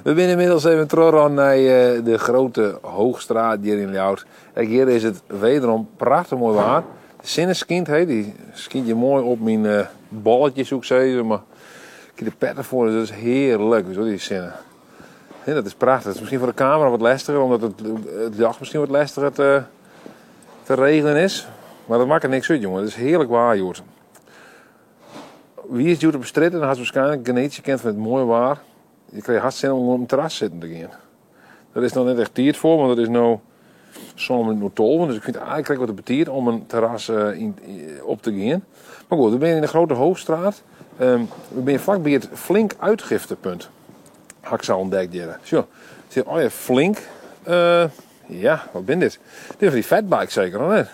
We zijn inmiddels even terug naar de grote Hoogstraat hier in Ljouwert. En hier is het wederom prachtig mooi waar. De zinnen skint, die skint je mooi op mijn balletjes, hoe ik zei. Maar ik heb de pet ervoor, dus dat is heerlijk, zo die zinnen. Ja, dat is prachtig. Het is misschien voor de camera wat lastiger, omdat het jacht misschien wat lastiger te regelen is. Maar dat maakt er niks uit, jongen. Het is heerlijk waar, joh. Wie is het op de straat en dan had ze waarschijnlijk genetisch gekend van het mooie waar. Je krijgt hartstikke zin om op het terras zitten te gaan. Dat is nog net echt tijd voor, want dat is nou zomer nog 12. Dus ik vind het eigenlijk wat het betiert om een terras op te gaan. Maar goed, we zijn in de grote Hoogstraat. We zijn vlakbij het flink uitgiftepunt. Had ik zo ontdekt, Jere. Zo, oh ja, flink. Ja, wat ben dit? Dit is van die fatbikes zeker, of niet?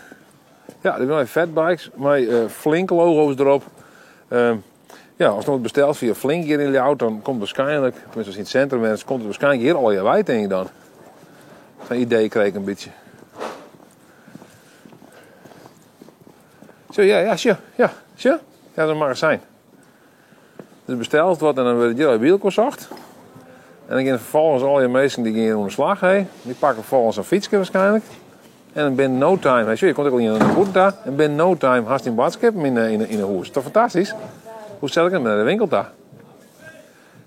Ja, dit zijn fatbikes met flinke logo's erop. Ja, als het nog besteld via Flink hier in Ljouwert, dan komt waarschijnlijk, tenminste als in het centrum is, komt het waarschijnlijk hier al je wijd, denk ik dan. Zo'n idee kreeg ik een beetje. Zo, ja, zo. Ja, dat is een magazijn. Dus besteld wordt en dan wordt het hier al wiel gezocht. En dan gaan vervolgens al je mensen die gaan om de slag heen. Die pakken vervolgens een fietsje waarschijnlijk. En dan binnen no time, je komt ook al in een boete daar. En binnen no time hast je een badskip in een huis. Dat is toch fantastisch? Hoe stel ik hem naar de winkel daar?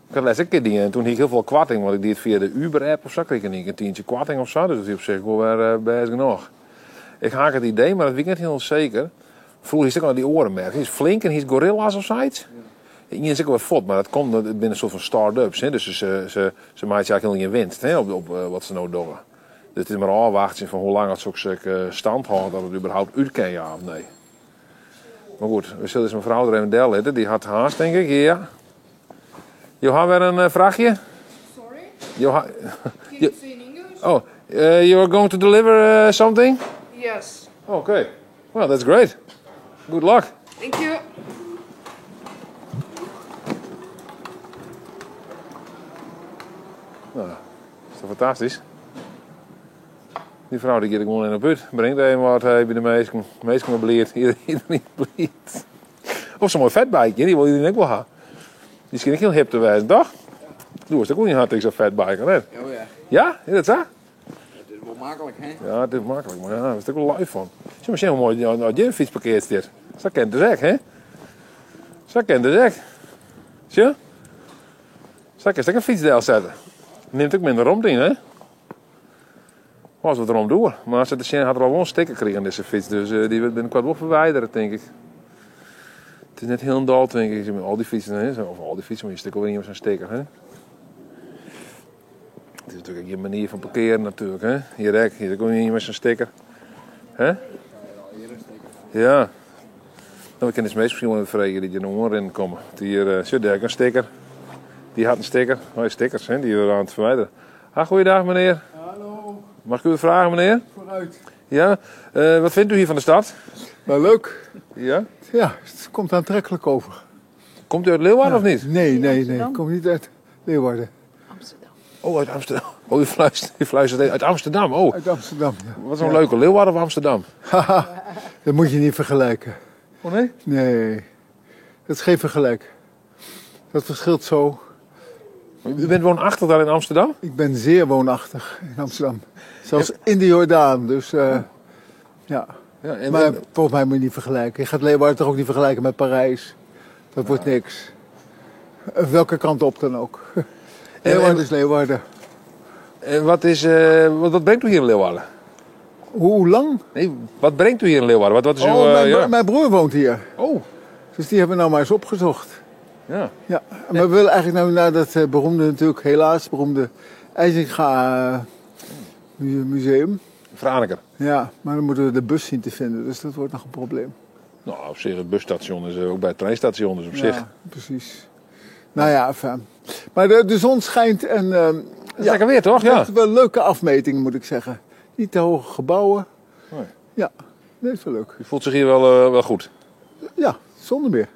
Ik had les een keer die en toen had ik heel veel kwarting, want ik deed via de Uber-app of zo. Kreeg ik een tientje kwarting of zo, dus dat is op zich wel weer best genoeg. Ik haak het idee, maar dat weet ik niet heel zeker. Vroeger is het ook al die orenmerk. Hij is Flink en hij is Gorilla's of zoiets. Ik niet zeker wat fot, maar dat komt binnen een soort van start-ups. Hè? Dus ze maken eigenlijk heel geen winst, hè, op wat ze nou doen. Dus het is maar afwachten van hoe lang het zo'n stand houdt dat het überhaupt uit kan, ja of nee. Maar goed, we zullen eens mevrouw er even delen. Die had haast, denk ik. Ja. Johan, weer een vraagje? Sorry? Johan. Can you say in English? Oh, you are going to deliver something? Yes. Okay. Well, that's great. Good luck. Thank you. Nou, is toch fantastisch? Die vrouw die gaat gewoon in de put. Brengt even wat bij de meesten. Meesten maar bleert. Iedereen bleert. Of zo'n mooi fatbike, die wil je ook wel hebben. Die is geen heel hip te wijzen, toch? Doe is ook niet hard tegen zo'n fatbike, hè? Oh ja. Ja? Is dat zo? Het is wel makkelijk, hè? Ja, het is makkelijk, maar ja, daar is ook wel live van. Zie maar, hoe mooi je fietsparkeert zit. Zo kent de zeg, hè? Zo kent de zeg. Zie je? Zo kan je een fietsdeel zetten. Neemt ook minder rond in, hè? Als we het erom doen. Maar als het de zin had er al wel een sticker gekregen aan deze fiets. Dus die wordt binnenkort wel verwijderd, denk ik. Het is net heel een dal, denk ik. Al die fietsen, hè? Of al die fietsen, maar je stikt ook weer niet met zo'n sticker, hè? Het is natuurlijk je manier van parkeren, natuurlijk, hè? Hier ook niet met zo'n sticker. Hè? Ja. Nou, we kunnen dus misschien wel even vragen die er nog onderin komen. Hier zit daar een sticker. Die had een sticker. Oh, stickers, hè? Die we aan het verwijderen. Goeiedag, meneer. Hallo. Mag ik u vragen, meneer? Vooruit. Ja, wat vindt u hier van de stad? Nou, leuk. Ja? Ja, het komt aantrekkelijk over. Komt u uit Leeuwarden of niet? Nee. Ik kom niet uit Leeuwarden. Amsterdam. Oh, uit Amsterdam. Oh, u fluistert uit Amsterdam. Oh, Uit Amsterdam, ja. wat zo'n leuke. Leeuwarden of Amsterdam? Haha, dat moet je niet vergelijken. Oh nee? Nee, dat is geen vergelijk. Dat verschilt zo. U bent woonachtig daar in Amsterdam? Ik ben zeer woonachtig in Amsterdam. Zelfs in de Jordaan, dus ja. Ja, Maar volgens mij moet je niet vergelijken. Je gaat Leeuwarden toch ook niet vergelijken met Parijs. Dat wordt niks. Welke kant op dan ook. Leeuwarden is Leeuwarden. En wat brengt u hier in Leeuwarden? Hoe lang? Nee, wat brengt u hier in Leeuwarden? Wat is uw... Mijn broer woont hier. Oh, Dus die hebben we nou maar eens opgezocht. ja. Ja, maar we willen eigenlijk nou naar dat beroemde, natuurlijk helaas beroemde IJzinga museum. Franeker. Ja, maar dan moeten we de bus zien te vinden, dus dat wordt nog een probleem. Nou, op zich, het busstation is ook bij het treinstation, dus op zich. Ja, precies. Nou ja, enfin. Maar de zon schijnt en Dat is lekker weer, toch? Ja. echt wel leuke afmetingen, moet ik zeggen. Niet te hoge gebouwen. Nee. Ja, dat is wel leuk. U voelt zich hier wel goed. Ja, zonder meer.